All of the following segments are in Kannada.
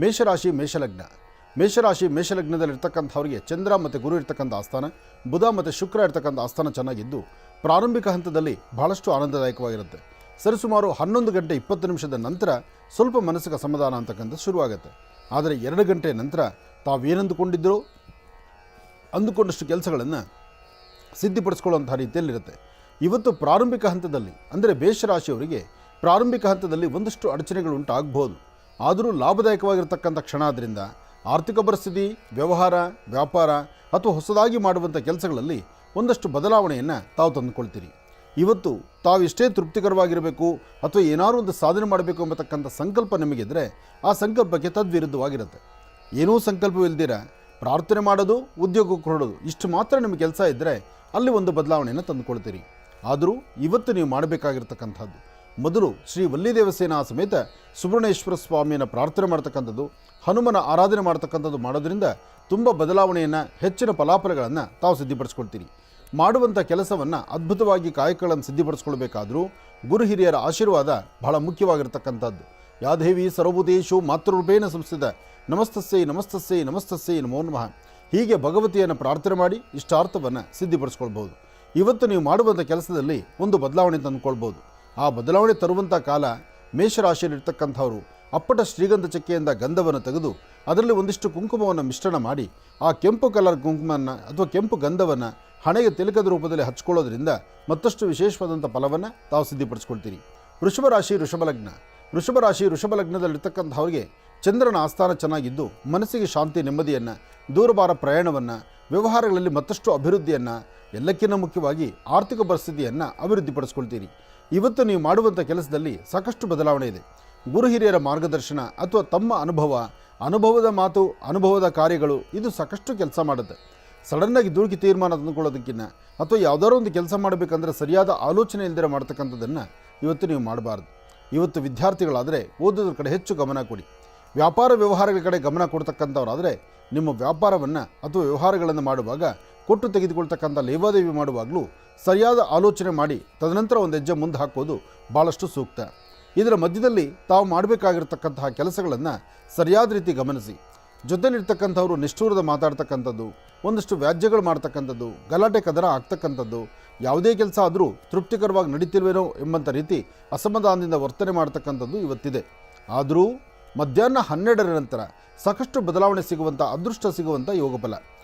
ಮೇಷರಾಶಿ ಮೇಷಲಗ್ನ. ಮೇಷರಾಶಿ ಮೇಷಲಗ್ನದಲ್ಲಿರ್ತಕ್ಕಂಥವ್ರಿಗೆ ಚಂದ್ರ ಮತ್ತು ಗುರು ಇರ್ತಕ್ಕಂಥ ಆಸ್ಥಾನ, ಬುಧ ಮತ್ತು ಶುಕ್ರ ಇರ್ತಕ್ಕಂಥ ಆಸ್ಥಾನ ಚೆನ್ನಾಗಿದ್ದು ಪ್ರಾರಂಭಿಕ ಹಂತದಲ್ಲಿ ಬಹಳಷ್ಟು ಆನಂದದಾಯಕವಾಗಿರುತ್ತೆ. ಸರಿಸುಮಾರು 11 ಗಂಟೆ 20 ನಿಮಿಷದ ನಂತರ ಸ್ವಲ್ಪ ಮನಸ್ಸಿಗೆ ಅಸಮಾಧಾನ ಅಂತಕ್ಕಂಥ ಶುರುವಾಗುತ್ತೆ. ಆದರೆ 2 ಗಂಟೆ ನಂತರ ತಾವೇನಂದುಕೊಂಡಿದ್ದರೋ ಅಂದುಕೊಂಡಷ್ಟು ಕೆಲಸಗಳನ್ನು ಸಿದ್ಧಿಪಡಿಸ್ಕೊಳ್ಳುವಂಥ ರೀತಿಯಲ್ಲಿರುತ್ತೆ. ಇವತ್ತು ಪ್ರಾರಂಭಿಕ ಹಂತದಲ್ಲಿ ಅಂದರೆ ಮೇಷರಾಶಿಯವರಿಗೆ ಪ್ರಾರಂಭಿಕ ಹಂತದಲ್ಲಿ ಒಂದಷ್ಟು ಅಡಚಣೆಗಳು ಉಂಟಾಗಬಹುದು. ಆದರೂ ಲಾಭದಾಯಕವಾಗಿರ್ತಕ್ಕಂಥ ಕ್ಷಣ ಆದ್ದರಿಂದ ಆರ್ಥಿಕ ಪರಿಸ್ಥಿತಿ, ವ್ಯವಹಾರ, ವ್ಯಾಪಾರ ಅಥವಾ ಹೊಸದಾಗಿ ಮಾಡುವಂಥ ಕೆಲಸಗಳಲ್ಲಿ ಒಂದಷ್ಟು ಬದಲಾವಣೆಯನ್ನು ತಾವು ತಂದುಕೊಳ್ತೀರಿ. ಇವತ್ತು ತಾವೆಷ್ಟೇ ತೃಪ್ತಿಕರವಾಗಿರಬೇಕು ಅಥವಾ ಏನಾದರೂ ಒಂದು ಸಾಧನೆ ಮಾಡಬೇಕು ಎಂಬತಕ್ಕಂಥ ಸಂಕಲ್ಪ ನಿಮಗಿದ್ದರೆ ಆ ಸಂಕಲ್ಪಕ್ಕೆ ತದ್ವಿರುದ್ಧವಾಗಿರುತ್ತೆ. ಏನೂ ಸಂಕಲ್ಪವಿಲ್ದಿರ ಪ್ರಾರ್ಥನೆ ಮಾಡೋದು, ಉದ್ಯೋಗಕ್ಕೆ ಹೊರಡೋದು, ಇಷ್ಟು ಮಾತ್ರ ನಿಮ್ಮ ಕೆಲಸ ಇದ್ದರೆ ಅಲ್ಲಿ ಒಂದು ಬದಲಾವಣೆಯನ್ನು ತಂದುಕೊಳ್ತೀರಿ. ಆದರೂ ಇವತ್ತು ನೀವು ಮಾಡಬೇಕಾಗಿರ್ತಕ್ಕಂಥದ್ದು ಮೊದಲು ಶ್ರೀ ವಲ್ಲಿದೇವಸೇನಾ ಸಮೇತ ಸುಬ್ರಹ್ಮಣ್ಯೇಶ್ವರ ಸ್ವಾಮಿಯನ್ನು ಪ್ರಾರ್ಥನೆ ಮಾಡ್ತಕ್ಕಂಥದ್ದು, ಹನುಮನ ಆರಾಧನೆ ಮಾಡ್ತಕ್ಕಂಥದ್ದು ಮಾಡೋದ್ರಿಂದ ತುಂಬ ಬದಲಾವಣೆಯನ್ನು, ಹೆಚ್ಚಿನ ಫಲಾಫಲಗಳನ್ನು ತಾವು ಸಿದ್ಧಿಪಡಿಸ್ಕೊಳ್ತೀರಿ. ಮಾಡುವಂಥ ಕೆಲಸವನ್ನು ಅದ್ಭುತವಾಗಿ ಕಾಯಕಗಳನ್ನು ಸಿದ್ಧಿಪಡಿಸ್ಕೊಳ್ಬೇಕಾದರೂ ಗುರು ಹಿರಿಯರ ಆಶೀರ್ವಾದ ಬಹಳ ಮುಖ್ಯವಾಗಿರ್ತಕ್ಕಂಥದ್ದು. ಯಾದೇವಿ ಸರ್ವಭೂತೇಷು ಮಾತೃರೂಪೇಣ ಸಂಸ್ಥಿತ ನಮಸ್ತಸ್ಸೈ ನಮಸ್ತಸ್ಸೈ ನಮಸ್ತಸ್ಸೈ ನಮೋ ನಮಃ. ಹೀಗೆ ಭಗವತಿಯನ್ನು ಪ್ರಾರ್ಥನೆ ಮಾಡಿ ಇಷ್ಟಾರ್ಥವನ್ನು ಸಿದ್ಧಿಪಡಿಸ್ಕೊಳ್ಬೋದು. ಇವತ್ತು ನೀವು ಮಾಡುವಂಥ ಕೆಲಸದಲ್ಲಿ ಒಂದು ಬದಲಾವಣೆ ತಂದುಕೊಳ್ಬೋದು. ಆ ಬದಲಾವಣೆ ತರುವಂಥ ಕಾಲ ಮೇಷರಾಶಿಯಲ್ಲಿರ್ತಕ್ಕಂಥವರು ಅಪ್ಪಟ ಶ್ರೀಗಂಧ ಚಕ್ಕೆಯಿಂದ ಗಂಧವನ್ನು ತೆಗೆದು ಅದರಲ್ಲಿ ಒಂದಿಷ್ಟು ಕುಂಕುಮವನ್ನು ಮಿಶ್ರಣ ಮಾಡಿ ಆ ಕೆಂಪು ಕಲರ್ ಕುಂಕುಮವನ್ನು ಅಥವಾ ಕೆಂಪು ಗಂಧವನ್ನು ಹಣೆಗೆ ತಿಲಕದ ರೂಪದಲ್ಲಿ ಹಚ್ಕೊಳ್ಳೋದ್ರಿಂದ ಮತ್ತಷ್ಟು ವಿಶೇಷವಾದಂಥ ಫಲವನ್ನು ತಾವು ಸಿದ್ಧಿಪಡಿಸ್ಕೊಳ್ತೀರಿ. ವೃಷಭರಾಶಿ ವೃಷಭಲಗ್ನ. ವೃಷಭರಾಶಿ ವೃಷಭಲಗ್ನದಲ್ಲಿರ್ತಕ್ಕಂಥವ್ರಿಗೆ ಚಂದ್ರನ ಆಸ್ಥಾನ ಚೆನ್ನಾಗಿದ್ದು ಮನಸ್ಸಿಗೆ ಶಾಂತಿ, ನೆಮ್ಮದಿಯನ್ನು, ದೂರಭಾರ ಪ್ರಯಾಣವನ್ನು, ವ್ಯವಹಾರಗಳಲ್ಲಿ ಮತ್ತಷ್ಟು ಅಭಿವೃದ್ಧಿಯನ್ನು, ಎಲ್ಲಕ್ಕಿಂತ ಮುಖ್ಯವಾಗಿ ಆರ್ಥಿಕ ಪರಿಸ್ಥಿತಿಯನ್ನು ಅಭಿವೃದ್ಧಿಪಡಿಸ್ಕೊಳ್ತೀರಿ. ಇವತ್ತು ನೀವು ಮಾಡುವಂಥ ಕೆಲಸದಲ್ಲಿ ಸಾಕಷ್ಟು ಬದಲಾವಣೆ ಇದೆ. ಗುರು ಹಿರಿಯರ ಮಾರ್ಗದರ್ಶನ ಅಥವಾ ತಮ್ಮ ಅನುಭವದ ಮಾತು, ಅನುಭವದ ಕಾರ್ಯಗಳು ಇದು ಸಾಕಷ್ಟು ಕೆಲಸ ಮಾಡುತ್ತೆ. ಸಡನ್ನಾಗಿ ದುಡುಕಿ ತೀರ್ಮಾನ ತಂದುಕೊಳ್ಳೋದಕ್ಕಿಂತ ಅಥವಾ ಯಾವುದಾದ್ರೂ ಒಂದು ಕೆಲಸ ಮಾಡಬೇಕಂದ್ರೆ ಸರಿಯಾದ ಆಲೋಚನೆ ಇಲ್ಲದೆ ಮಾಡ್ತಕ್ಕಂಥದ್ದನ್ನು ಇವತ್ತು ನೀವು ಮಾಡಬಾರ್ದು. ಇವತ್ತು ವಿದ್ಯಾರ್ಥಿಗಳಾದರೆ ಓದೋದ್ರ ಕಡೆ ಹೆಚ್ಚು ಗಮನ ಕೊಡಿ. ವ್ಯಾಪಾರ ವ್ಯವಹಾರಗಳ ಕಡೆ ಗಮನ ಕೊಡ್ತಕ್ಕಂಥವ್ರಾದರೆ ನಿಮ್ಮ ವ್ಯಾಪಾರವನ್ನು ಅಥವಾ ವ್ಯವಹಾರಗಳನ್ನು ಮಾಡುವಾಗ ಕೊಟ್ಟು ತೆಗೆದುಕೊಳ್ತಕ್ಕಂಥ ಲೇವಾದೇವಿ ಮಾಡುವಾಗಲೂ ಸರಿಯಾದ ಆಲೋಚನೆ ಮಾಡಿ ತದನಂತರ ಒಂದು ಹೆಜ್ಜೆ ಮುಂದೆ ಹಾಕೋದು ಭಾಳಷ್ಟು ಸೂಕ್ತ. ಇದರ ಮಧ್ಯದಲ್ಲಿ ತಾವು ಮಾಡಬೇಕಾಗಿರ್ತಕ್ಕಂತಹ ಕೆಲಸಗಳನ್ನು ಸರಿಯಾದ ರೀತಿ ಗಮನಿಸಿ. ಜೊತೆಲಿರ್ತಕ್ಕಂಥವ್ರು ನಿಷ್ಠೂರದ ಮಾತಾಡ್ತಕ್ಕಂಥದ್ದು, ಒಂದಷ್ಟು ವ್ಯಾಜ್ಯಗಳು ಮಾಡ್ತಕ್ಕಂಥದ್ದು, ಗಲಾಟೆ ಕದರ ಆಗ್ತಕ್ಕಂಥದ್ದು, ಯಾವುದೇ ಕೆಲಸ ಆದರೂ ತೃಪ್ತಿಕರವಾಗಿ ನಡೀತಿಲ್ವೇನೋ ಎಂಬಂಥ ರೀತಿ ಅಸಮಾಧಾನದಿಂದ ವರ್ತನೆ ಮಾಡ್ತಕ್ಕಂಥದ್ದು ಇವತ್ತಿದೆ. ಆದರೂ ಮಧ್ಯಾಹ್ನ 12ರ ನಂತರ ಸಾಕಷ್ಟು ಬದಲಾವಣೆ ಸಿಗುವಂಥ, ಅದೃಷ್ಟ ಸಿಗುವಂಥ ಯೋಗಫಲ.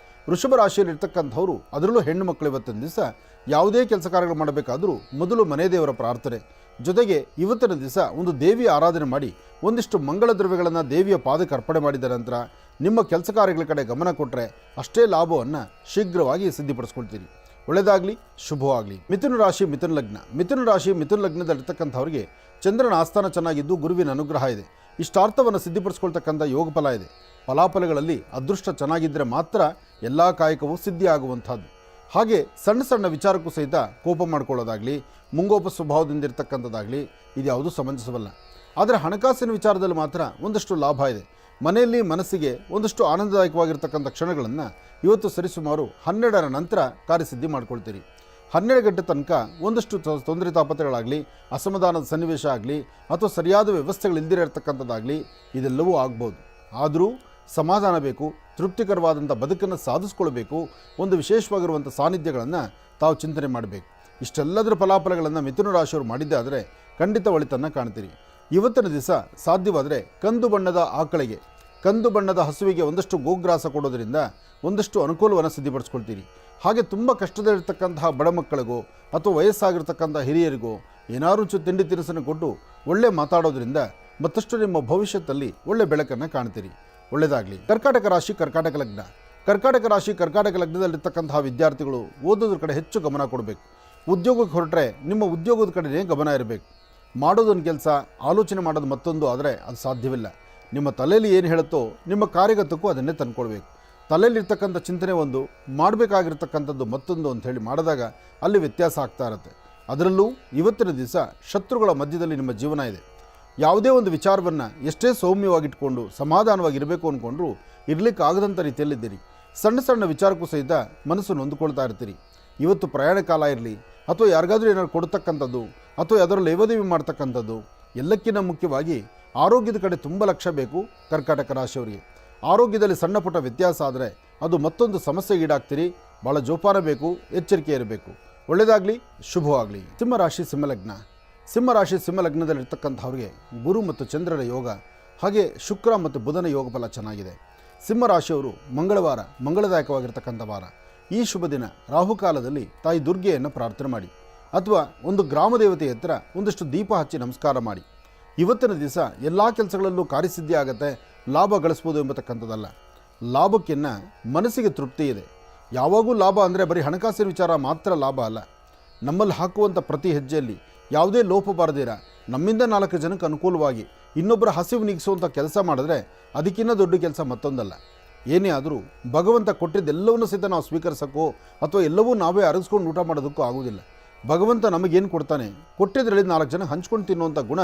ವೃಷಭ ರಾಶಿಯಲ್ಲಿರ್ತಕ್ಕಂಥವ್ರು, ಅದರಲ್ಲೂ ಹೆಣ್ಣು ಮಕ್ಕಳು ಇವತ್ತಿನ ದಿವಸ ಯಾವುದೇ ಕೆಲಸ ಕಾರ್ಯಗಳು ಮಾಡಬೇಕಾದರೂ ಮೊದಲು ಮನೆ ದೇವರ ಪ್ರಾರ್ಥನೆ, ಜೊತೆಗೆ ಇವತ್ತಿನ ದಿವಸ ಒಂದು ದೇವಿಯ ಆರಾಧನೆ ಮಾಡಿ ಒಂದಿಷ್ಟು ಮಂಗಳ ದ್ರವ್ಯಗಳನ್ನು ದೇವಿಯ ಪಾದಕ್ಕೆ ಅರ್ಪಣೆ ಮಾಡಿದ ನಂತರ ನಿಮ್ಮ ಕೆಲಸ ಕಾರ್ಯಗಳ ಕಡೆ ಗಮನ ಕೊಟ್ಟರೆ ಅಷ್ಟೇ ಲಾಭವನ್ನು ಶೀಘ್ರವಾಗಿ ಸಿದ್ಧಿಪಡಿಸ್ಕೊಳ್ತೀರಿ. ಒಳ್ಳೆಯದಾಗಲಿ, ಶುಭವಾಗಲಿ. ಮಿಥುನ ರಾಶಿ ಮಿಥುನ ಲಗ್ನ. ಮಿಥುನ ರಾಶಿ ಮಿಥುನ ಲಗ್ನದಲ್ಲಿರ್ತಕ್ಕಂಥವ್ರಿಗೆ ಚಂದ್ರನ ಆಸ್ಥಾನ ಚೆನ್ನಾಗಿದ್ದು ಗುರುವಿನ ಅನುಗ್ರಹ ಇದೆ. ಇಷ್ಟಾರ್ಥವನ್ನು ಸಿದ್ಧಿಪಡಿಸ್ಕೊಳ್ತಕ್ಕಂಥ ಯೋಗ ಫಲ ಇದೆ. ಫಲಾಫಲಗಳಲ್ಲಿ ಅದೃಷ್ಟ ಚೆನ್ನಾಗಿದ್ದರೆ ಮಾತ್ರ ಎಲ್ಲ ಕಾಯಕವೂ ಸಿದ್ಧಿಯಾಗುವಂಥದ್ದು. ಹಾಗೆ ಸಣ್ಣ ಸಣ್ಣ ವಿಚಾರಕ್ಕೂ ಸಹಿತ ಕೋಪ ಮಾಡ್ಕೊಳ್ಳೋದಾಗಲಿ, ಮುಂಗೋಪ ಸ್ವಭಾವದಿಂದ ಇರ್ತಕ್ಕಂಥದ್ದಾಗಲಿ ಇದ್ಯಾವುದೂ ಸಮಂಜಸವಲ್ಲ. ಆದರೆ ಹಣಕಾಸಿನ ವಿಚಾರದಲ್ಲಿ ಮಾತ್ರ ಒಂದಷ್ಟು ಲಾಭ ಇದೆ. ಮನೆಯಲ್ಲಿ ಮನಸ್ಸಿಗೆ ಒಂದಷ್ಟು ಆನಂದದಾಯಕವಾಗಿರ್ತಕ್ಕಂಥ ಕ್ಷಣಗಳನ್ನು ಇವತ್ತು ಸರಿಸುಮಾರು 12ರ ನಂತರ ಕಾರ್ಯಸಿದ್ಧಿ ಮಾಡ್ಕೊಳ್ತೀರಿ. 12 ಗಂಟೆ ತನಕ ಒಂದಷ್ಟು ತೊಂದರೆ ತಾಪತ್ರೆಗಳಾಗಲಿ, ಅಸಮಾಧಾನದ ಸನ್ನಿವೇಶ ಆಗಲಿ ಅಥವಾ ಸರಿಯಾದ ವ್ಯವಸ್ಥೆಗಳಿಲ್ದಿರ ಇರ್ತಕ್ಕಂಥದ್ದಾಗಲಿ ಇದೆಲ್ಲವೂ ಆಗ್ಬೋದು. ಆದರೂ ಸಮಾಧಾನ ಬೇಕು, ತೃಪ್ತಿಕರವಾದಂಥ ಬದುಕನ್ನು ಸಾಧಿಸ್ಕೊಳ್ಬೇಕು, ಒಂದು ವಿಶೇಷವಾಗಿರುವಂಥ ಸಾನ್ನಿಧ್ಯಗಳನ್ನು ತಾವು ಚಿಂತನೆ ಮಾಡಬೇಕು. ಇಷ್ಟೆಲ್ಲದರ ಫಲಾಫಲಗಳನ್ನು ಮಿಥುನ ರಾಶಿಯವರು ಮಾಡಿದ್ದೇ ಆದರೆ ಖಂಡಿತ ಒಳಿತನ್ನು ಕಾಣ್ತೀರಿ. ಇವತ್ತಿನ ದಿವಸ ಸಾಧ್ಯವಾದರೆ ಕಂದು ಬಣ್ಣದ ಆಕಳಿಗೆ, ಕಂದು ಬಣ್ಣದ ಹಸುವಿಗೆ ಒಂದಷ್ಟು ಗೋಗ್ರಾಸ ಕೊಡೋದರಿಂದ ಒಂದಷ್ಟು ಅನುಕೂಲವನ್ನು ಸಿದ್ಧಿಪಡಿಸ್ಕೊಳ್ತೀರಿ. ಹಾಗೆ ತುಂಬ ಕಷ್ಟದಲ್ಲಿರ್ತಕ್ಕಂತಹ ಬಡ ಮಕ್ಕಳಿಗೋ ಅಥವಾ ವಯಸ್ಸಾಗಿರ್ತಕ್ಕಂಥ ಹಿರಿಯರಿಗೋ ಏನಾರು ತಿಂಡಿ ತಿನಿಸನ್ನು ಕೊಟ್ಟು ಒಳ್ಳೆ ಮಾತಾಡೋದ್ರಿಂದ ಮತ್ತಷ್ಟು ನಿಮ್ಮ ಭವಿಷ್ಯದಲ್ಲಿ ಒಳ್ಳೆ ಬೆಳಕನ್ನು ಕಾಣ್ತೀರಿ. ಒಳ್ಳೆಯದಾಗಲಿ. ಕರ್ಕಾಟಕ ರಾಶಿ ಕರ್ಕಾಟಕ ಲಗ್ನ. ಕರ್ಕಾಟಕ ರಾಶಿ ಕರ್ಕಾಟಕ ಲಗ್ನದಲ್ಲಿರ್ತಕ್ಕಂತಹ ವಿದ್ಯಾರ್ಥಿಗಳು ಓದೋದ್ರ ಕಡೆ ಹೆಚ್ಚು ಗಮನ ಕೊಡಬೇಕು. ಉದ್ಯೋಗಕ್ಕೆ ಹೊರಟ್ರೆ ನಿಮ್ಮ ಉದ್ಯೋಗದ ಕಡೆಯೇ ಗಮನ ಇರಬೇಕು. ಮಾಡೋದೊಂದು ಕೆಲಸ, ಆಲೋಚನೆ ಮಾಡೋದು ಮತ್ತೊಂದು ಆದರೆ ಅದು ಸಾಧ್ಯವಿಲ್ಲ. ನಿಮ್ಮ ತಲೆಯಲ್ಲಿ ಏನು ಹೇಳುತ್ತೋ ನಿಮ್ಮ ಕಾರ್ಯಗತಕ್ಕೂ ಅದನ್ನೇ ತಂದ್ಕೊಳ್ಬೇಕು. ತಲೆಯಲ್ಲಿರ್ತಕ್ಕಂಥ ಚಿಂತನೆ ಒಂದು, ಮಾಡಬೇಕಾಗಿರ್ತಕ್ಕಂಥದ್ದು ಮತ್ತೊಂದು ಅಂಥೇಳಿ ಮಾಡಿದಾಗ ಅಲ್ಲಿ ವ್ಯತ್ಯಾಸ ಆಗ್ತಾ ಇರುತ್ತೆ. ಅದರಲ್ಲೂ ಇವತ್ತಿನ ದಿವಸ ಶತ್ರುಗಳ ಮಧ್ಯದಲ್ಲಿ ನಿಮ್ಮ ಜೀವನ ಇದೆ. ಯಾವುದೇ ಒಂದು ವಿಚಾರವನ್ನು ಎಷ್ಟೇ ಸೌಮ್ಯವಾಗಿಟ್ಕೊಂಡು ಸಮಾಧಾನವಾಗಿರಬೇಕು ಅಂದ್ಕೊಂಡ್ರೂ ಇರಲಿಕ್ಕೆ ಆಗದಂಥ ರೀತಿಯಲ್ಲಿದ್ದೀರಿ. ಸಣ್ಣ ಸಣ್ಣ ವಿಚಾರಕ್ಕೂ ಸಹಿತ ಮನಸ್ಸು ನೊಂದುಕೊಳ್ತಾ ಇರ್ತೀರಿ. ಇವತ್ತು ಪ್ರಯಾಣ ಕಾಲ ಇರಲಿ ಅಥವಾ ಯಾರಿಗಾದ್ರೂ ಏನಾದ್ರು ಕೊಡ್ತಕ್ಕಂಥದ್ದು ಅಥವಾ ಯಾವ್ದಾದ್ರು ಲೇವಾದೇವಿ ಮಾಡ್ತಕ್ಕಂಥದ್ದು, ಎಲ್ಲಕ್ಕಿಂತ ಮುಖ್ಯವಾಗಿ ಆರೋಗ್ಯದ ಕಡೆ ತುಂಬ ಲಕ್ಷ್ಯ ಬೇಕು ಕರ್ಕಾಟಕ ರಾಶಿಯವರಿಗೆ. ಆರೋಗ್ಯದಲ್ಲಿ ಸಣ್ಣ ಪುಟ್ಟ ವ್ಯತ್ಯಾಸ ಆದರೆ ಅದು ಮತ್ತೊಂದು ಸಮಸ್ಯೆಗೆ ಈಡಾಗ್ತೀರಿ. ಭಾಳ ಜೋಪಾನ ಬೇಕು, ಎಚ್ಚರಿಕೆ ಇರಬೇಕು. ಒಳ್ಳೆಯದಾಗಲಿ, ಶುಭವಾಗಲಿ. ಸಿಂಹರಾಶಿ ಸಿಂಹಲಗ್ನ. ಸಿಂಹರಾಶಿ ಸಿಂಹಲಗ್ನದಲ್ಲಿರ್ತಕ್ಕಂಥವ್ರಿಗೆ ಗುರು ಮತ್ತು ಚಂದ್ರರ ಯೋಗ, ಹಾಗೆ ಶುಕ್ರ ಮತ್ತು ಬುಧನ ಯೋಗ ಫಲ ಚೆನ್ನಾಗಿದೆ. ಸಿಂಹರಾಶಿಯವರು ಮಂಗಳವಾರ ಮಂಗಳದಾಯಕವಾಗಿರ್ತಕ್ಕಂಥ ವಾರ. ಈ ಶುಭ ದಿನ ರಾಹುಕಾಲದಲ್ಲಿ ತಾಯಿ ದುರ್ಗೆಯನ್ನು ಪ್ರಾರ್ಥನೆ ಮಾಡಿ, ಅಥವಾ ಒಂದು ಗ್ರಾಮ ದೇವತೆಯ ಹತ್ರ ಒಂದಷ್ಟು ದೀಪ ಹಚ್ಚಿ ನಮಸ್ಕಾರ ಮಾಡಿ. ಇವತ್ತಿನ ದಿವಸ ಎಲ್ಲ ಕೆಲಸಗಳಲ್ಲೂ ಕಾರ್ಯಸಿದ್ಧಿ ಆಗುತ್ತೆ, ಲಾಭ ಗಳಿಸ್ಬೋದು ಎಂಬತಕ್ಕಂಥದ್ದಲ್ಲ. ಲಾಭಕ್ಕಿನ್ನ ಮನಸ್ಸಿಗೆ ತೃಪ್ತಿ ಇದೆ. ಯಾವಾಗೂ ಲಾಭ ಅಂದರೆ ಬರೀ ಹಣಕಾಸಿನ ವಿಚಾರ ಮಾತ್ರ ಲಾಭ ಅಲ್ಲ. ನಮ್ಮಲ್ಲಿ ಹಾಕುವಂಥ ಪ್ರತಿ ಹೆಜ್ಜೆಯಲ್ಲಿ ಯಾವುದೇ ಲೋಪ ಬಾರದಿರ ನಮ್ಮಿಂದ 4 ಜನಕ್ಕೆ ಅನುಕೂಲವಾಗಿ ಇನ್ನೊಬ್ಬರ ಹಸಿವು ನೀಗಿಸುವಂಥ ಕೆಲಸ ಮಾಡಿದ್ರೆ ಅದಕ್ಕಿಂತ ದೊಡ್ಡ ಕೆಲಸ ಮತ್ತೊಂದಲ್ಲ. ಏನೇ ಆದರೂ ಭಗವಂತ ಕೊಟ್ಟಿದ್ದೆಲ್ಲವನ್ನೂ ಸಹಿತ ನಾವು ಸ್ವೀಕರಿಸೋಕ್ಕೋ ಅಥವಾ ಎಲ್ಲವೂ ನಾವೇ ಅರಗಿಸ್ಕೊಂಡು ಊಟ ಮಾಡೋದಕ್ಕೂ ಆಗೋದಿಲ್ಲ. ಭಗವಂತ ನಮಗೇನು ಕೊಡ್ತಾನೆ, ಕೊಟ್ಟಿದ್ರಲ್ಲಿ 4 ಜನ ಹಂಚ್ಕೊಂಡು ತಿನ್ನುವಂಥ ಗುಣ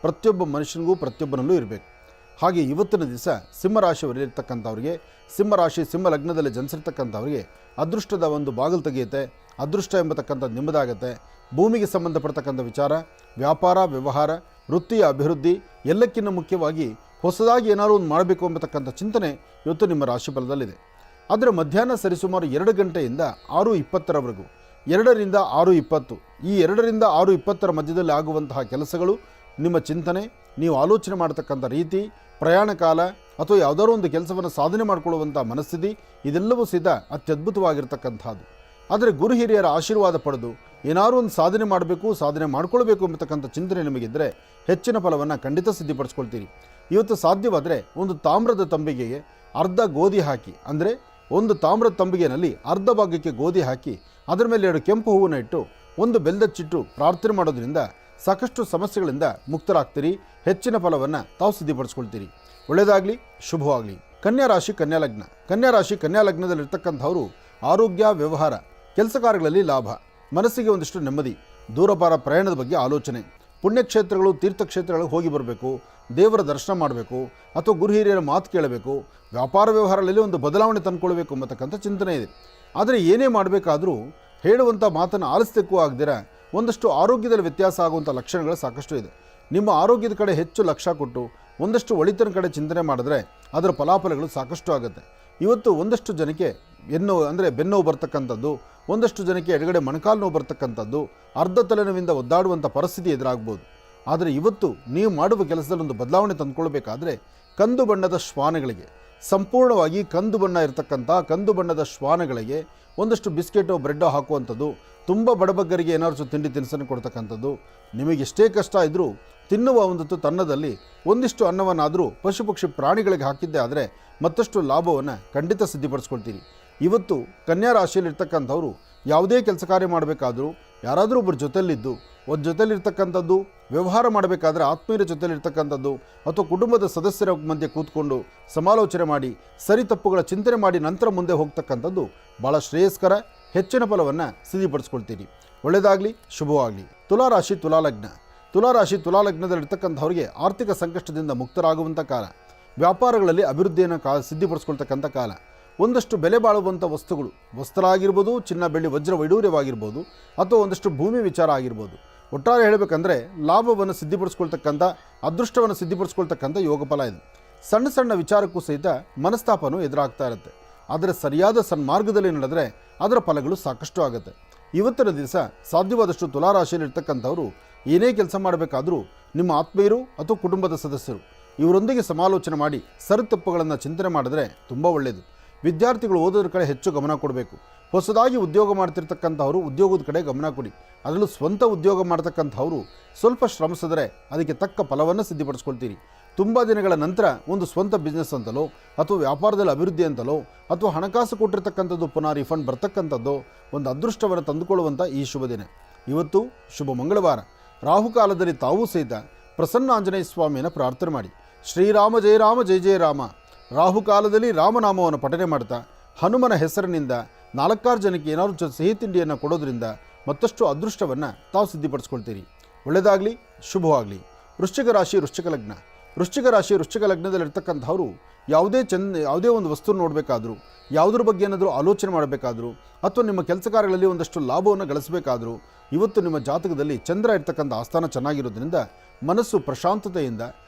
ಪ್ರತಿಯೊಬ್ಬ ಮನುಷ್ಯನಿಗೂ ಪ್ರತಿಯೊಬ್ಬನಲ್ಲೂ ಇರಬೇಕು. ಹಾಗೆ ಇವತ್ತಿನ ದಿವಸ ಸಿಂಹರಾಶಿಯವರಿರ್ತಕ್ಕಂಥವ್ರಿಗೆ, ಸಿಂಹರಾಶಿ ಸಿಂಹಲಗ್ನದಲ್ಲಿ ಜನಿಸಿರ್ತಕ್ಕಂಥವ್ರಿಗೆ ಅದೃಷ್ಟದ ಒಂದು ಬಾಗಿಲು ತೆಗೆಯುತ್ತೆ. ಅದೃಷ್ಟ ಎಂಬತಕ್ಕಂಥದ್ದು ನಿಮ್ಮದಾಗತ್ತೆ. ಭೂಮಿಗೆ ಸಂಬಂಧಪಡ್ತಕ್ಕಂಥ ವಿಚಾರ, ವ್ಯಾಪಾರ ವ್ಯವಹಾರ, ವೃತ್ತಿಯ ಅಭಿವೃದ್ಧಿ, ಎಲ್ಲಕ್ಕಿಂತ ಮುಖ್ಯವಾಗಿ ಹೊಸದಾಗಿ ಏನಾದರೂ ಒಂದು ಮಾಡಬೇಕು ಎಂಬತಕ್ಕಂಥ ಚಿಂತನೆ ಇವತ್ತು ನಿಮ್ಮ ರಾಶಿಫಲದಲ್ಲಿದೆ. ಆದರೆ ಮಧ್ಯಾಹ್ನ ಸರಿಸುಮಾರು 2 ಗಂಟೆಯಿಂದ 6:20ರವರೆಗೂ, 2ರಿಂದ 6:20, ಈ 2ರಿಂದ 6:20ರ ಮಧ್ಯದಲ್ಲಿ ಆಗುವಂತಹ ಕೆಲಸಗಳು, ನಿಮ್ಮ ಚಿಂತನೆ, ನೀವು ಆಲೋಚನೆ ಮಾಡತಕ್ಕಂಥ ರೀತಿ, ಪ್ರಯಾಣ ಕಾಲ ಅಥವಾ ಯಾವುದಾದ್ರೂ ಒಂದು ಕೆಲಸವನ್ನು ಸಾಧನೆ ಮಾಡಿಕೊಳ್ಳುವಂಥ ಮನಸ್ಥಿತಿ, ಇದೆಲ್ಲವೂ ಸಹಿತ ಅತ್ಯದ್ಭುತವಾಗಿರ್ತಕ್ಕಂಥದ್ದು. ಆದರೆ ಗುರು ಹಿರಿಯರ ಆಶೀರ್ವಾದ ಪಡೆದು ಏನಾದರೂ ಒಂದು ಸಾಧನೆ ಮಾಡಬೇಕು, ಸಾಧನೆ ಮಾಡಿಕೊಳ್ಬೇಕು ಎಂಬತಕ್ಕಂಥ ಚಿಂತನೆ ನಿಮಗಿದ್ದರೆ ಹೆಚ್ಚಿನ ಫಲವನ್ನು ಖಂಡಿತ ಸಿದ್ಧಿಪಡಿಸ್ಕೊಳ್ತೀರಿ. ಇವತ್ತು ಸಾಧ್ಯವಾದರೆ ಒಂದು ತಾಮ್ರದ ತಂಬಿಗೆಗೆ ಅರ್ಧ ಗೋಧಿ ಹಾಕಿ, ಅಂದರೆ ಒಂದು ತಾಮ್ರದ ತಂಬಿಗೆನಲ್ಲಿ ಅರ್ಧ ಭಾಗಕ್ಕೆ ಗೋಧಿ ಹಾಕಿ ಅದರ ಮೇಲೆ 2 ಕೆಂಪು ಹೂವನ್ನು ಇಟ್ಟು ಒಂದು ಬೆಲ್ಲದಚ್ಚಿಟ್ಟು ಪ್ರಾರ್ಥನೆ ಮಾಡೋದ್ರಿಂದ ಸಾಕಷ್ಟು ಸಮಸ್ಯೆಗಳಿಂದ ಮುಕ್ತರಾಗ್ತೀರಿ. ಹೆಚ್ಚಿನ ಫಲವನ್ನು ತಾವು ಸಿದ್ಧಿಪಡಿಸ್ಕೊಳ್ತೀರಿ. ಒಳ್ಳೆಯದಾಗಲಿ, ಶುಭವಾಗಲಿ. ಕನ್ಯಾ ರಾಶಿ ಕನ್ಯಾ ಲಗ್ನ. ಕನ್ಯಾ ರಾಶಿ ಕನ್ಯಾ ಲಗ್ನದಲ್ಲಿರ್ತಕ್ಕಂಥವರು ಆರೋಗ್ಯ ವ್ಯವಹಾರ ಕೆಲಸ ಕಾರ್ಯಗಳಲ್ಲಿ ಲಾಭ, ಮನಸ್ಸಿಗೆ ಒಂದಿಷ್ಟು ನೆಮ್ಮದಿ, ದೂರಪಾರ ಪ್ರಯಾಣದ ಬಗ್ಗೆ ಆಲೋಚನೆ, ಪುಣ್ಯಕ್ಷೇತ್ರಗಳು ತೀರ್ಥಕ್ಷೇತ್ರಗಳಿಗೆ ಹೋಗಿ ಬರಬೇಕು, ದೇವರ ದರ್ಶನ ಮಾಡಬೇಕು ಅಥವಾ ಗುರು ಹಿರಿಯರ ಮಾತು ಕೇಳಬೇಕು, ವ್ಯಾಪಾರ ವ್ಯವಹಾರಗಳಲ್ಲಿ ಒಂದು ಬದಲಾವಣೆ ತಂದುಕೊಳ್ಬೇಕು ಎಂಬತಕ್ಕಂಥ ಚಿಂತನೆ ಇದೆ. ಆದರೆ ಏನೇ ಮಾಡಬೇಕಾದರೂ ಹೇಳುವಂಥ ಮಾತನ್ನು ಆಲಿಸಲಿಕ್ಕೂ ಆಗದಿರ ಒಂದಷ್ಟು ಆರೋಗ್ಯದಲ್ಲಿ ವ್ಯತ್ಯಾಸ ಆಗುವಂಥ ಲಕ್ಷಣಗಳು ಸಾಕಷ್ಟು ಇದೆ. ನಿಮ್ಮ ಆರೋಗ್ಯದ ಕಡೆ ಹೆಚ್ಚು ಲಕ್ಷ್ಯ ಕೊಟ್ಟು ಒಂದಷ್ಟು ಒಳಿತಿನ ಕಡೆ ಚಿಂತನೆ ಮಾಡಿದ್ರೆ ಅದರ ಫಲಾಫಲಗಳು ಸಾಕಷ್ಟು ಆಗುತ್ತೆ. ಇವತ್ತು ಒಂದಷ್ಟು ಜನಕ್ಕೆ ಬೆನ್ನೋವು ಬರ್ತಕ್ಕಂಥದ್ದು, ಒಂದಷ್ಟು ಜನಕ್ಕೆ ಎಡಗಡೆ ಮೊಣಕಾಲು ನೋವು ಬರ್ತಕ್ಕಂಥದ್ದು, ಅರ್ಧ ತಲೆನೋವಿಂದ ಒದ್ದಾಡುವಂಥ ಪರಿಸ್ಥಿತಿ ಎದುರಾಗ್ಬೋದು. ಆದರೆ ಇವತ್ತು ನೀವು ಮಾಡುವ ಕೆಲಸದಲ್ಲಿ ಒಂದು ಬದಲಾವಣೆ ತಂದುಕೊಳ್ಬೇಕಾದ್ರೆ ಕಂದು ಬಣ್ಣದ ಶ್ವಾನಗಳಿಗೆ, ಸಂಪೂರ್ಣವಾಗಿ ಕಂದು ಬಣ್ಣ ಇರತಕ್ಕಂಥ ಕಂದು ಬಣ್ಣದ ಶ್ವಾನಗಳಿಗೆ ಒಂದಷ್ಟು ಬಿಸ್ಕೆಟೋ ಬ್ರೆಡ್ಡೋ ಹಾಕುವಂಥದ್ದು, ತುಂಬ ಬಡಬಗ್ಗರಿಗೆ ಏನಾದರೂ ತಿಂಡಿ ತಿನಿಸನ್ನು ಕೊಡ್ತಕ್ಕಂಥದ್ದು, ನಿಮಗೆಷ್ಟೇ ಕಷ್ಟ ಇದ್ದರೂ ತಿನ್ನುವ ಒಂದು ತನ್ನದಲ್ಲಿ ಒಂದಿಷ್ಟು ಅನ್ನವನ್ನಾದರೂ ಪಶು ಪಕ್ಷಿ ಪ್ರಾಣಿಗಳಿಗೆ ಹಾಕಿದ್ದೇ ಆದರೆ ಮತ್ತಷ್ಟು ಲಾಭವನ್ನು ಖಂಡಿತ ಸಿದ್ಧಿಪಡಿಸ್ಕೊಳ್ತೀರಿ. ಇವತ್ತು ಕನ್ಯಾ ರಾಶಿಯಲ್ಲಿರ್ತಕ್ಕಂಥವ್ರು ಯಾವುದೇ ಕೆಲಸ ಕಾರ್ಯ ಮಾಡಬೇಕಾದ್ರೂ ಯಾರಾದರೂ ಒಬ್ಬರು ಜೊತೆಯಲ್ಲಿದ್ದು, ಒಂದು ಜೊತೆಯಲ್ಲಿರ್ತಕ್ಕಂಥದ್ದು, ವ್ಯವಹಾರ ಮಾಡಬೇಕಾದ್ರೆ ಆತ್ಮೀಯರ ಜೊತೆಯಲ್ಲಿರ್ತಕ್ಕಂಥದ್ದು ಅಥವಾ ಕುಟುಂಬದ ಸದಸ್ಯರ ಮಧ್ಯೆ ಕೂತ್ಕೊಂಡು ಸಮಾಲೋಚನೆ ಮಾಡಿ ಸರಿ ತಪ್ಪುಗಳ ಚಿಂತನೆ ಮಾಡಿ ನಂತರ ಮುಂದೆ ಹೋಗ್ತಕ್ಕಂಥದ್ದು ಭಾಳ ಶ್ರೇಯಸ್ಕರ. ಹೆಚ್ಚಿನ ಫಲವನ್ನು ಸಿದ್ಧಿಪಡಿಸ್ಕೊಳ್ತೀರಿ. ಒಳ್ಳೆಯದಾಗಲಿ, ಶುಭವಾಗಲಿ. ತುಲಾರಾಶಿ ತುಲಾಲಗ್ನ. ತುಲಾರಾಶಿ ತುಲಾಲಗ್ನದಲ್ಲಿರ್ತಕ್ಕಂಥವ್ರಿಗೆ ಆರ್ಥಿಕ ಸಂಕಷ್ಟದಿಂದ ಮುಕ್ತರಾಗುವಂಥ ಕಾಲ, ವ್ಯಾಪಾರಗಳಲ್ಲಿ ಅಭಿವೃದ್ಧಿಯನ್ನು ಸಿದ್ಧಿಪಡಿಸ್ಕೊಳ್ತಕ್ಕಂಥ ಕಾಲ, ಒಂದಷ್ಟು ಬೆಲೆ ಬಾಳುವಂಥ ವಸ್ತುಗಳು, ವಸ್ತ್ರ ಆಗಿರ್ಬೋದು, ಚಿನ್ನ ಬೆಳ್ಳಿ ವಜ್ರ ವೈಡೂರ್ಯವಾಗಿರ್ಬೋದು, ಅಥವಾ ಒಂದಷ್ಟು ಭೂಮಿ ವಿಚಾರ ಆಗಿರ್ಬೋದು, ಒಟ್ಟಾರೆ ಹೇಳಬೇಕಂದ್ರೆ ಲಾಭವನ್ನು ಸಿದ್ಧಿಪಡಿಸ್ಕೊಳ್ತಕ್ಕಂಥ, ಅದೃಷ್ಟವನ್ನು ಸಿದ್ಧಿಪಡಿಸ್ಕೊಳ್ತಕ್ಕಂಥ ಯೋಗ ಫಲ ಇದೆ. ಸಣ್ಣ ಸಣ್ಣ ವಿಚಾರಕ್ಕೂ ಸಹಿತ ಮನಸ್ತಾಪನೂ ಎದುರಾಗ್ತಾ ಇರುತ್ತೆ. ಆದರೆ ಸರಿಯಾದ ಸನ್ಮಾರ್ಗದಲ್ಲಿ ನಡೆದರೆ ಅದರ ಫಲಗಳು ಸಾಕಷ್ಟು ಆಗುತ್ತೆ. ಇವತ್ತಿನ ದಿವಸ ಸಾಧ್ಯವಾದಷ್ಟು ತುಲಾರಾಶಿಯಲ್ಲಿರ್ತಕ್ಕಂಥವರು ಏನೇ ಕೆಲಸ ಮಾಡಬೇಕಾದರೂ ನಿಮ್ಮ ಆತ್ಮೀಯರು ಅಥವಾ ಕುಟುಂಬದ ಸದಸ್ಯರು ಇವರೊಂದಿಗೆ ಸಮಾಲೋಚನೆ ಮಾಡಿ ಸರಿ ತಪ್ಪುಗಳನ್ನು ಚಿಂತನೆ ಮಾಡಿದ್ರೆ ತುಂಬ ಒಳ್ಳೆಯದು. ವಿದ್ಯಾರ್ಥಿಗಳು ಓದೋದ್ರ ಕಡೆ ಹೆಚ್ಚು ಗಮನ ಕೊಡಬೇಕು. ಹೊಸದಾಗಿ ಉದ್ಯೋಗ ಮಾಡ್ತಿರ್ತಕ್ಕಂಥವರು ಉದ್ಯೋಗದ ಕಡೆ ಗಮನ ಕೊಡಿ. ಅದರಲ್ಲೂ ಸ್ವಂತ ಉದ್ಯೋಗ ಮಾಡ್ತಕ್ಕಂಥವರು ಸ್ವಲ್ಪ ಶ್ರಮಿಸಿದ್ರೆ ಅದಕ್ಕೆ ತಕ್ಕ ಫಲವನ್ನು ಸಿದ್ಧಿಪಡಿಸ್ಕೊಳ್ತೀರಿ. ತುಂಬ ದಿನಗಳ ನಂತರ ಒಂದು ಸ್ವಂತ ಬಿಸ್ನೆಸ್ ಅಂತಲೋ ಅಥವಾ ವ್ಯಾಪಾರದಲ್ಲಿ ಅಭಿವೃದ್ಧಿ ಅಂತಲೋ ಅಥವಾ ಹಣಕಾಸು ಕೊಟ್ಟಿರ್ತಕ್ಕಂಥದ್ದು ಪುನಃ ರಿಫಂಡ್ ಬರ್ತಕ್ಕಂಥದ್ದು ಒಂದು ಅದೃಷ್ಟವನ್ನು ತಂದುಕೊಳ್ಳುವಂಥ ಈ ಶುಭ ದಿನ. ಇವತ್ತು ಶುಭ ಮಂಗಳವಾರ. ರಾಹುಕಾಲದಲ್ಲಿ ತಾವೂ ಸಹಿತ ಪ್ರಸನ್ನ ಆಂಜನೇಯ ಸ್ವಾಮಿಯನ್ನು ಪ್ರಾರ್ಥನೆ ಮಾಡಿ. ಶ್ರೀರಾಮ ಜಯ ರಾಮ ಜಯ ಜಯ ರಾಮ. ರಾಹುಕಾಲದಲ್ಲಿ ರಾಮನಾಮವನ್ನು ಪಠನೆ ಮಾಡ್ತಾ ಹನುಮನ ಹೆಸರಿನಿಂದ 4-6 ಜನಕ್ಕೆ ಏನಾದರೂ ಸಿಹಿ ತಿಂಡಿಯನ್ನು ಕೊಡೋದ್ರಿಂದ ಮತ್ತಷ್ಟು ಅದೃಷ್ಟವನ್ನು ತಾವು ಸಿದ್ಧಿಪಡಿಸ್ಕೊಳ್ತೀರಿ. ಒಳ್ಳೆಯದಾಗಲಿ, ಶುಭವಾಗಲಿ. ವೃಶ್ಚಿಕ ರಾಶಿ ವೃಶ್ಚಿಕ ಲಗ್ನ. ವೃಶ್ಚಿಕ ರಾಶಿ ವೃಶ್ಚಿಕ ಲಗ್ನದಲ್ಲಿರ್ತಕ್ಕಂಥವರು ಯಾವುದೇ ಒಂದು ವಸ್ತು ನೋಡಬೇಕಾದ್ರೂ, ಯಾವುದ್ರ ಬಗ್ಗೆ ಏನಾದರೂ ಆಲೋಚನೆ ಮಾಡಬೇಕಾದ್ರೂ ಅಥವಾ ನಿಮ್ಮ ಕೆಲಸ ಕಾರ್ಯಗಳಲ್ಲಿ ಒಂದಷ್ಟು ಲಾಭವನ್ನು ಗಳಿಸಬೇಕಾದ್ರೂ ಇವತ್ತು ನಿಮ್ಮ ಜಾತಕದಲ್ಲಿ ಚಂದ್ರ ಇರ್ತಕ್ಕಂಥ ಆಸ್ಥಾನ ಚೆನ್ನಾಗಿರೋದ್ರಿಂದ ಮನಸ್ಸು ಪ್ರಶಾಂತತೆಯಿಂದ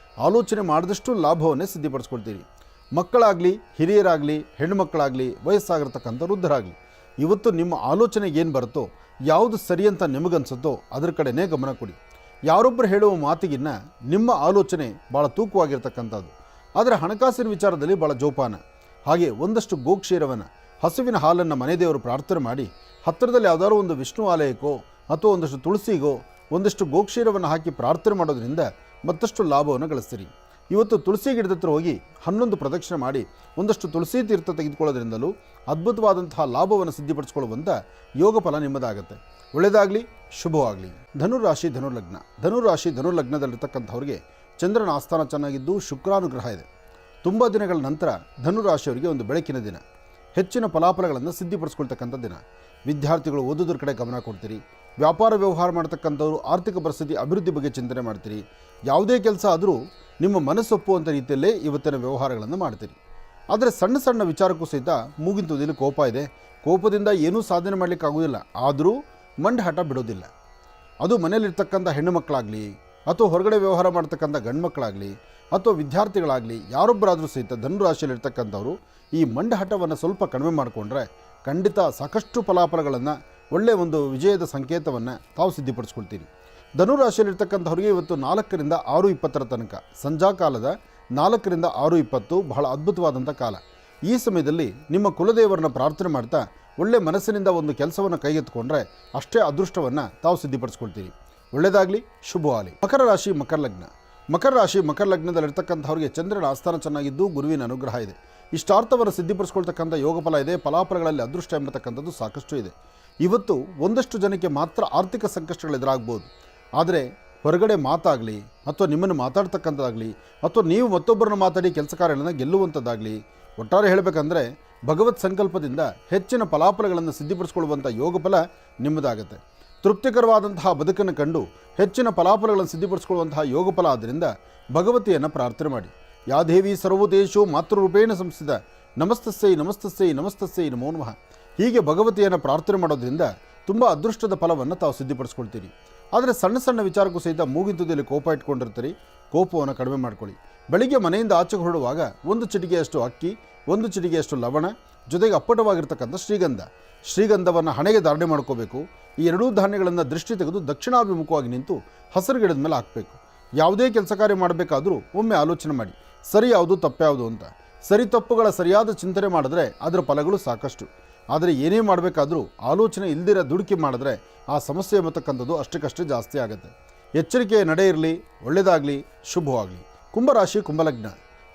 ಆಲೋಚನೆ ಮಾಡಿದಷ್ಟು ಲಾಭವನ್ನೇ ಸಿದ್ಧಿಪಡಿಸ್ಕೊಳ್ತೀರಿ. ಮಕ್ಕಳಾಗಲಿ, ಹಿರಿಯರಾಗಲಿ, ಹೆಣ್ಣುಮಕ್ಕಳಾಗಲಿ, ವಯಸ್ಸಾಗಿರ್ತಕ್ಕಂಥ ವೃದ್ಧರಾಗಲಿ, ಇವತ್ತು ನಿಮ್ಮ ಆಲೋಚನೆಗೆ ಏನು ಬರುತ್ತೋ, ಯಾವುದು ಸರಿ ಅಂತ ನಿಮಗನ್ಸುತ್ತೋ ಅದರ ಕಡೆನೇ ಗಮನ ಕೊಡಿ. ಯಾರೊಬ್ಬರು ಹೇಳುವ ಮಾತಿಗಿನ್ನ ನಿಮ್ಮ ಆಲೋಚನೆ ಭಾಳ ತೂಕವಾಗಿರ್ತಕ್ಕಂಥದ್ದು. ಆದರೆ ಹಣಕಾಸಿನ ವಿಚಾರದಲ್ಲಿ ಭಾಳ ಜೋಪಾನ. ಹಾಗೆ ಒಂದಷ್ಟು ಗೋಕ್ಷೀರವನ್ನು, ಹಸುವಿನ ಹಾಲನ್ನು ಮನೆ ದೇವರು ಪ್ರಾರ್ಥನೆ ಮಾಡಿ ಹತ್ತಿರದಲ್ಲಿ ಯಾವುದಾದ್ರು ಒಂದು ವಿಷ್ಣು ಆಲಯಕ್ಕೋ ಅಥವಾ ಒಂದಷ್ಟು ತುಳಸಿಗೋ ಒಂದಷ್ಟು ಗೋಕ್ಷೀರವನ್ನು ಹಾಕಿ ಪ್ರಾರ್ಥನೆ ಮಾಡೋದ್ರಿಂದ ಮತ್ತಷ್ಟು ಲಾಭವನ್ನು ಗಳಿಸ್ತೀರಿ. ಇವತ್ತು ತುಳಸಿ ಗಿಡದ ಹತ್ರ ಹೋಗಿ 11 ಪ್ರದಕ್ಷಿಣೆ ಮಾಡಿ ಒಂದಷ್ಟು ತುಳಸಿ ತೀರ್ಥ ತೆಗೆದುಕೊಳ್ಳೋದ್ರಿಂದಲೂ ಅದ್ಭುತವಾದಂತಹ ಲಾಭವನ್ನು ಸಿದ್ಧಿಪಡಿಸಿಕೊಳ್ಳುವಂಥ ಯೋಗ ಫಲ ನಿಮ್ಮದಾಗುತ್ತೆ. ಒಳ್ಳೆಯದಾಗಲಿ, ಶುಭವಾಗಲಿ. ಧನುರಾಶಿ, ಧನುರ್ಲಗ್ನ. ಧನುರಾಶಿ, ಧನುರ್ಲಗ್ನದಲ್ಲಿರ್ತಕ್ಕಂಥವ್ರಿಗೆ ಚಂದ್ರನ ಆಸ್ಥಾನ ಚೆನ್ನಾಗಿದ್ದು ಶುಕ್ರಾನುಗ್ರಹ ಇದೆ. ತುಂಬ ದಿನಗಳ ನಂತರ ಧನುರಾಶಿಯವರಿಗೆ ಒಂದು ಬೆಳಕಿನ ದಿನ, ಹೆಚ್ಚಿನ ಫಲಾಫಲಗಳನ್ನು ಸಿದ್ಧಿಪಡಿಸ್ಕೊಳ್ತಕ್ಕಂಥ ದಿನ. ವಿದ್ಯಾರ್ಥಿಗಳು ಓದೋದ್ರ ಕಡೆ ಗಮನ ಕೊಡ್ತೀರಿ. ವ್ಯಾಪಾರ ವ್ಯವಹಾರ ಮಾಡ್ತಕ್ಕಂಥವ್ರು ಆರ್ಥಿಕ ಪರಿಸ್ಥಿತಿ ಅಭಿವೃದ್ಧಿ ಬಗ್ಗೆ ಚಿಂತನೆ ಮಾಡ್ತೀರಿ. ಯಾವುದೇ ಕೆಲಸ ಆದರೂ ನಿಮ್ಮ ಮನಸ್ಸೊಪ್ಪುವಂಥ ರೀತಿಯಲ್ಲೇ ಇವತ್ತಿನ ವ್ಯವಹಾರಗಳನ್ನು ಮಾಡ್ತೀರಿ. ಆದರೆ ಸಣ್ಣ ಸಣ್ಣ ವಿಚಾರಕ್ಕೂ ಸಹಿತ ಮೂಗಿನ ತುದಿಯಲ್ಲಿ ಕೋಪ ಇದೆ. ಕೋಪದಿಂದ ಏನೂ ಸಾಧನೆ ಮಾಡಲಿಕ್ಕಾಗೋದಿಲ್ಲ. ಆದರೂ ಮಂಡಹಠ ಬಿಡೋದಿಲ್ಲ. ಅದು ಮನೆಯಲ್ಲಿರ್ತಕ್ಕಂಥ ಹೆಣ್ಣು ಮಕ್ಕಳಾಗಲಿ ಅಥವಾ ಹೊರಗಡೆ ವ್ಯವಹಾರ ಮಾಡ್ತಕ್ಕಂಥ ಗಂಡು ಮಕ್ಕಳಾಗಲಿ ಅಥವಾ ವಿದ್ಯಾರ್ಥಿಗಳಾಗಲಿ, ಯಾರೊಬ್ಬರಾದರೂ ಸಹಿತ ಧನುರಾಶಿಯಲ್ಲಿರ್ತಕ್ಕಂಥವ್ರು ಈ ಮಂಡಹಠವನ್ನು ಸ್ವಲ್ಪ ಕಡಿಮೆ ಮಾಡಿಕೊಂಡ್ರೆ ಖಂಡಿತ ಸಾಕಷ್ಟು ಫಲಾಫಲಗಳನ್ನು, ಒಳ್ಳೆಯ ಒಂದು ವಿಜಯದ ಸಂಕೇತವನ್ನು ತಾವು ಸಿದ್ಧಿಪಡಿಸ್ಕೊಳ್ತೀರಿ. ಧನುರಾಶಿಯಲ್ಲಿರ್ತಕ್ಕಂಥವ್ರಿಗೆ ಇವತ್ತು 4ರಿಂದ 6:20 ತನಕ, ಸಂಜಾಕಾಲದ 4ರಿಂದ 6:20 ಬಹಳ ಅದ್ಭುತವಾದಂಥ ಕಾಲ. ಈ ಸಮಯದಲ್ಲಿ ನಿಮ್ಮ ಕುಲದೇವರನ್ನ ಪ್ರಾರ್ಥನೆ ಮಾಡ್ತಾ ಒಳ್ಳೆ ಮನಸ್ಸಿನಿಂದ ಒಂದು ಕೆಲಸವನ್ನು ಕೈಗೆತ್ತಿಕೊಂಡ್ರೆ ಅಷ್ಟೇ ಅದೃಷ್ಟವನ್ನು ತಾವು ಸಿದ್ಧಿಪಡಿಸ್ಕೊಳ್ತೀರಿ. ಒಳ್ಳೆಯದಾಗಲಿ, ಶುಭವಾಗಲಿ. ಮಕರ ರಾಶಿ, ಮಕರ ಲಗ್ನ. ಮಕರ ರಾಶಿ, ಮಕರ ಲಗ್ನದಲ್ಲಿರ್ತಕ್ಕಂಥವ್ರಿಗೆ ಚಂದ್ರನ ಆಸ್ಥಾನ ಚೆನ್ನಾಗಿದ್ದು ಗುರುವಿನ ಅನುಗ್ರಹ ಇದೆ. ಇಷ್ಟಾರ್ಥವನ್ನು ಸಿದ್ಧಿಪಡಿಸ್ಕೊಳ್ತಕ್ಕಂಥ ಯೋಗ ಫಲ ಇದೆ. ಫಲಾಫಲಗಳಲ್ಲಿ ಅದೃಷ್ಟ ಎಂಬತಕ್ಕಂಥದ್ದು ಸಾಕಷ್ಟು ಇದೆ. ಇವತ್ತು ಒಂದಷ್ಟು ಜನಕ್ಕೆ ಮಾತ್ರ ಆರ್ಥಿಕ ಸಂಕಷ್ಟಗಳು ಎದುರಾಗ್ಬೋದು. ಆದರೆ ಹೊರಗಡೆ ಮಾತಾಗಲಿ ಅಥವಾ ನಿಮ್ಮನ್ನು ಮಾತಾಡ್ತಕ್ಕಂಥದ್ದಾಗಲಿ ಅಥವಾ ನೀವು ಮತ್ತೊಬ್ಬರನ್ನ ಮಾತಾಡಿ ಕೆಲಸ ಕಾರ್ಯಗಳನ್ನು ಗೆಲ್ಲುವಂಥದ್ದಾಗಲಿ, ಒಟ್ಟಾರೆ ಹೇಳಬೇಕಂದ್ರೆ ಭಗವತ್ ಸಂಕಲ್ಪದಿಂದ ಹೆಚ್ಚಿನ ಫಲಾಫಲಗಳನ್ನು ಸಿದ್ಧಿಪಡಿಸ್ಕೊಳ್ಳುವಂಥ ಯೋಗ ಫಲ ನಿಮ್ಮದಾಗುತ್ತೆ. ತೃಪ್ತಿಕರವಾದಂತಹ ಬದುಕನ್ನು ಕಂಡು ಹೆಚ್ಚಿನ ಫಲಾಫಲಗಳನ್ನು ಸಿದ್ಧಿಪಡಿಸ್ಕೊಳ್ಳುವಂತಹ ಯೋಗ ಫಲ ಆದ್ದರಿಂದ ಭಗವತಿಯನ್ನು ಪ್ರಾರ್ಥನೆ ಮಾಡಿ. ಯಾ ದೇವಿ ಸರ್ವತೇಷು ಮಾತೃರೂಪೇಣ ಸಂಸ್ಥಿತ ನಮಸ್ತಸ್ಸೈ ನಮಸ್ತಸ್ಸೈ ನಮಸ್ತಸ್ಸೈ ನಮೋ ನಮಃ. ಹೀಗೆ ಭಗವತಿಯನ್ನು ಪ್ರಾರ್ಥನೆ ಮಾಡೋದ್ರಿಂದ ತುಂಬ ಅದೃಷ್ಟದ ಫಲವನ್ನು ತಾವು ಸಿದ್ಧಿಪಡಿಸ್ಕೊಳ್ತೀರಿ. ಆದರೆ ಸಣ್ಣ ಸಣ್ಣ ವಿಚಾರಕ್ಕೂ ಸಹಿತ ಮೂಗಿನ ತುದಿಯಲ್ಲಿ ಕೋಪ ಇಟ್ಕೊಂಡಿರ್ತೀರಿ. ಕೋಪವನ್ನು ಕಡಿಮೆ ಮಾಡ್ಕೊಳ್ಳಿ. ಬೆಳಿಗ್ಗೆ ಮನೆಯಿಂದ ಆಚೆಗೆ ಹೊರಡುವಾಗ 1 ಚಿಟಿಕೆಯಷ್ಟು ಅಕ್ಕಿ, 1 ಚಿಟಿಕೆಯಷ್ಟು ಲವಣ, ಜೊತೆಗೆ ಅಪ್ಪಟವಾಗಿರ್ತಕ್ಕಂಥ ಶ್ರೀಗಂಧವನ್ನು ಹಣೆಗೆ ಧಾರಣೆ ಮಾಡ್ಕೋಬೇಕು. ಈ ಎರಡೂ ಧಾನ್ಯಗಳನ್ನು ದೃಷ್ಟಿ ತೆಗೆದು ದಕ್ಷಿಣಾಭಿಮುಖವಾಗಿ ನಿಂತು ಹಸಿರು ಗಿಡದ ಮೇಲೆ ಹಾಕಬೇಕು. ಯಾವುದೇ ಕೆಲಸ ಕಾರ್ಯ ಮಾಡಬೇಕಾದ್ರೂ ಒಮ್ಮೆ ಆಲೋಚನೆ ಮಾಡಿ, ಸರಿ ಯಾವುದು ತಪ್ಪು ಯಾವುದು ಅಂತ. ಸರಿ ತಪ್ಪುಗಳ ಸರಿಯಾದ ಚಿಂತನೆ ಮಾಡಿದ್ರೆ ಅದರ ಫಲಗಳು ಸಾಕಷ್ಟು. ಆದರೆ ಏನೇ ಮಾಡಬೇಕಾದ್ರೂ ಆಲೋಚನೆ ಇಲ್ದಿರ ದುಡುಕಿ ಮಾಡಿದ್ರೆ ಆ ಸಮಸ್ಯೆ ಎಂಬತಕ್ಕಂಥದ್ದು ಅಷ್ಟಕ್ಕಷ್ಟೇ ಜಾಸ್ತಿ ಆಗುತ್ತೆ. ಎಚ್ಚರಿಕೆಯ ನಡೆ ಇರಲಿ. ಒಳ್ಳೆಯದಾಗಲಿ, ಶುಭವಾಗಲಿ. ಕುಂಭರಾಶಿ, ಕುಂಭಲಗ್ನ.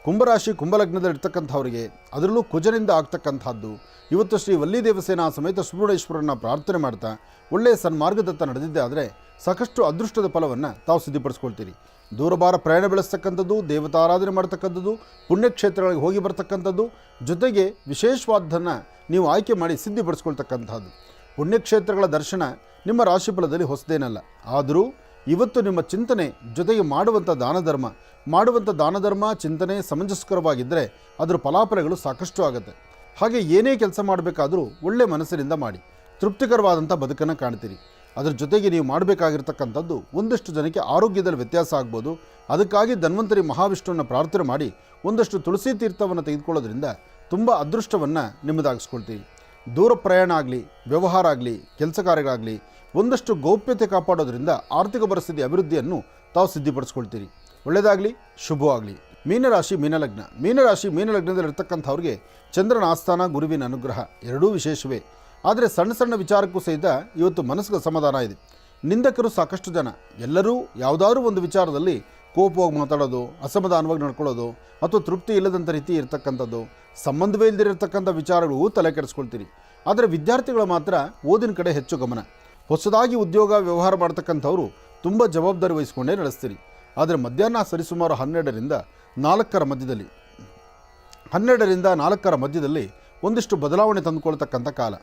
ಕುಂಭರಾಶಿ, ಕುಂಭಲಗ್ನದಲ್ಲಿರ್ತಕ್ಕಂಥವರಿಗೆ ಅದರಲ್ಲೂ ಕುಜನಿಂದ ಆಗ್ತಕ್ಕಂಥದ್ದು. ಇವತ್ತು ಶ್ರೀ ವಲ್ಲಿ ದೇವಸೇನಾ ಸಮೇತ ಸುಬ್ರಹ್ಮಣ್ಯೇಶ್ವರನ ಪ್ರಾರ್ಥನೆ ಮಾಡ್ತಾ ಒಳ್ಳೆಯ ಸನ್ಮಾರ್ಗದತ್ತ ನಡೆದಿದ್ದೆ ಆದರೆ ಸಾಕಷ್ಟು ಅದೃಷ್ಟದ ಫಲವನ್ನು ತಾವು ಸಿದ್ಧಿಪಡಿಸ್ಕೊಳ್ತೀರಿ. ದೂರಬಾರ ಪ್ರಯಾಣ ಬೆಳೆಸ್ತಕ್ಕಂಥದ್ದು, ದೇವತಾರಾಧನೆ ಮಾಡ್ತಕ್ಕಂಥದ್ದು, ಪುಣ್ಯಕ್ಷೇತ್ರಗಳಿಗೆ ಹೋಗಿ ಬರ್ತಕ್ಕಂಥದ್ದು, ಜೊತೆಗೆ ವಿಶೇಷವಾದ್ದನ್ನು ನೀವು ಆಯ್ಕೆ ಮಾಡಿ ಸಿದ್ಧಿಪಡಿಸ್ಕೊಳ್ತಕ್ಕಂಥದ್ದು. ಪುಣ್ಯಕ್ಷೇತ್ರಗಳ ದರ್ಶನ ನಿಮ್ಮ ರಾಶಿಫಲದಲ್ಲಿ ಹೊಸದೇನಲ್ಲ. ಆದರೂ ಇವತ್ತು ನಿಮ್ಮ ಚಿಂತನೆ ಜೊತೆಗೆ ಮಾಡುವಂಥ ದಾನ ಧರ್ಮ ಚಿಂತನೆ ಸಮಂಜಸ್ಕರವಾಗಿದ್ದರೆ ಅದರ ಫಲಾಫಲಗಳು ಸಾಕಷ್ಟು ಆಗುತ್ತೆ. ಹಾಗೆ ಏನೇ ಕೆಲಸ ಮಾಡಬೇಕಾದರೂ ಒಳ್ಳೆ ಮನಸ್ಸಿನಿಂದ ಮಾಡಿ ತೃಪ್ತಿಕರವಾದಂಥ ಬದುಕನ್ನು ಕಾಣ್ತೀರಿ. ಅದರ ಜೊತೆಗೆ ನೀವು ಮಾಡಬೇಕಾಗಿರ್ತಕ್ಕಂಥದ್ದು ಒಂದಷ್ಟು ಜನಕ್ಕೆ ಆರೋಗ್ಯದಲ್ಲಿ ವ್ಯತ್ಯಾಸ ಆಗ್ಬೋದು. ಅದಕ್ಕಾಗಿ ಧನ್ವಂತರಿ ಮಹಾವಿಷ್ಣುವನ್ನು ಪ್ರಾರ್ಥನೆ ಮಾಡಿ ಒಂದಷ್ಟು ತುಳಸಿ ತೀರ್ಥವನ್ನು ತೆಗೆದುಕೊಳ್ಳೋದ್ರಿಂದ ತುಂಬ ಅದೃಷ್ಟವನ್ನು ನಿಮ್ಮದಾಗಿಸ್ಕೊಳ್ತೀರಿ. ದೂರ ಪ್ರಯಾಣ ಆಗಲಿ, ವ್ಯವಹಾರ ಆಗಲಿ, ಕೆಲಸ ಕಾರ್ಯಗಳಾಗಲಿ ಒಂದಷ್ಟು ಗೌಪ್ಯತೆ ಕಾಪಾಡೋದ್ರಿಂದ ಆರ್ಥಿಕ ಪರಿಸ್ಥಿತಿ ಅಭಿವೃದ್ಧಿಯನ್ನು ತಾವು ಸಿದ್ಧಿಪಡಿಸ್ಕೊಳ್ತೀರಿ. ಒಳ್ಳೆಯದಾಗಲಿ, ಶುಭವಾಗಲಿ. ಮೀನರಾಶಿ, ಮೀನಲಗ್ನ. ಮೀನರಾಶಿ, ಮೀನಲಗ್ನದಲ್ಲಿರ್ತಕ್ಕಂಥವ್ರಿಗೆ ಚಂದ್ರನ ಆಸ್ಥಾನ, ಗುರುವಿನ ಅನುಗ್ರಹ ಎರಡೂ ವಿಶೇಷವೇ. ಆದರೆ ಸಣ್ಣ ಸಣ್ಣ ವಿಚಾರಕ್ಕೂ ಸಹಿತ ಇವತ್ತು ಮನಸ್ಸಿಗೆ ಅಸಮಾಧಾನ ಇದೆ. ನಿಂದಕರು ಸಾಕಷ್ಟು ಜನ. ಎಲ್ಲರೂ ಯಾವುದಾದ್ರೂ ಒಂದು ವಿಚಾರದಲ್ಲಿ ಕೋಪವಾಗಿ ಮಾತಾಡೋದು, ಅಸಮಾಧಾನವಾಗಿ ನಡ್ಕೊಳ್ಳೋದು ಅಥವಾ ತೃಪ್ತಿ ಇಲ್ಲದಂಥ ರೀತಿ ಇರತಕ್ಕಂಥದ್ದು, ಸಂಬಂಧವೇ ಇಲ್ಲದಿರತಕ್ಕಂಥ ವಿಚಾರಗಳು ತಲೆ ಕೆಡಿಸ್ಕೊಳ್ತೀರಿ. ಆದರೆ ವಿದ್ಯಾರ್ಥಿಗಳು ಮಾತ್ರ ಓದಿನ ಕಡೆ ಹೆಚ್ಚು ಗಮನ. ಹೊಸದಾಗಿ ಉದ್ಯೋಗ ವ್ಯವಹಾರ ಮಾಡ್ತಕ್ಕಂಥವ್ರು ತುಂಬ ಜವಾಬ್ದಾರಿ ವಹಿಸ್ಕೊಂಡೇ ನಡೆಸ್ತೀರಿ. ಆದರೆ ಮಧ್ಯಾಹ್ನ ಸರಿಸುಮಾರು 12ರಿಂದ 4 ಮಧ್ಯದಲ್ಲಿ ಒಂದಿಷ್ಟು ಬದಲಾವಣೆ ತಂದುಕೊಳ್ತಕ್ಕಂಥ ಕಾಲ.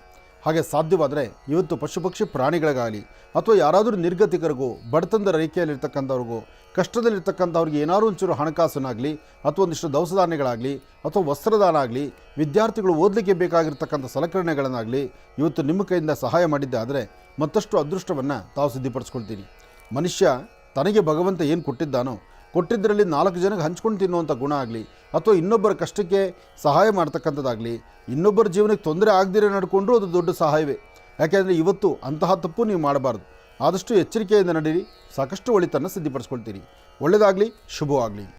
ಹಾಗೆ ಸಾಧ್ಯವಾದರೆ ಇವತ್ತು ಪಶು ಪಕ್ಷಿ ಪ್ರಾಣಿಗಳಿಗಾಗಲಿ ಅಥವಾ ಯಾರಾದರೂ ನಿರ್ಗತಿಕರಿಗೂ, ಬಡತನದ ರೇಖೆಯಲ್ಲಿರ್ತಕ್ಕಂಥವ್ರಿಗೂ, ಕಷ್ಟದಲ್ಲಿರ್ತಕ್ಕಂಥವ್ರಿಗೆ ಏನಾದರೂ ಒಂಚೂರು ಹಣಕಾಸನ್ನಾಗಲಿ ಅಥವಾ ಒಂದಿಷ್ಟು ದವಸ ಧಾನ್ಯಗಳಾಗಲಿ ಅಥವಾ ವಸ್ತ್ರದಾನ ಆಗಲಿ, ವಿದ್ಯಾರ್ಥಿಗಳು ಓದಲಿಕ್ಕೆ ಬೇಕಾಗಿರ್ತಕ್ಕಂಥ ಸಲಕರಣೆಗಳನ್ನಾಗಲಿ ಇವತ್ತು ನಿಮ್ಮ ಕೈಯಿಂದ ಸಹಾಯ ಮಾಡಿದ್ದೆ ಆದರೆ ಮತ್ತಷ್ಟು ಅದೃಷ್ಟವನ್ನು ತಾವು ಸಿದ್ಧಿಪಡಿಸ್ಕೊಳ್ತೀರಿ. ಮನುಷ್ಯ ತನಗೆ ಭಗವಂತ ಏನು ಕೊಟ್ಟಿದ್ದಾನೋ ಕೊಟ್ಟಿದ್ದರಲ್ಲಿ 4 ಜನಕ್ಕೆ ಹಂಚ್ಕೊಂಡು ತಿನ್ನುವಂಥ ಗುಣ ಆಗಲಿ, ಅಥವಾ ಇನ್ನೊಬ್ಬರ ಕಷ್ಟಕ್ಕೆ ಸಹಾಯ ಮಾಡ್ತಕ್ಕಂಥದ್ದಾಗಲಿ, ಇನ್ನೊಬ್ಬರ ಜೀವನಕ್ಕೆ ತೊಂದರೆ ಆಗದಿರೋ ನಡ್ಕೊಂಡ್ರೂ ಅದು ದೊಡ್ಡ ಸಹಾಯವೇ. ಯಾಕೆಂದರೆ ಇವತ್ತು ಅಂತಹ ತಪ್ಪು ನೀವು ಮಾಡಬಾರ್ದು. ಆದಷ್ಟು ಎಚ್ಚರಿಕೆಯಿಂದ ನಡೀರಿ, ಸಾಕಷ್ಟು ಒಳಿತನ್ನು ಸಿದ್ಧಿಪಡಿಸ್ಕೊಳ್ತೀರಿ. ಒಳ್ಳೆಯದಾಗಲಿ, ಶುಭವಾಗಲಿ.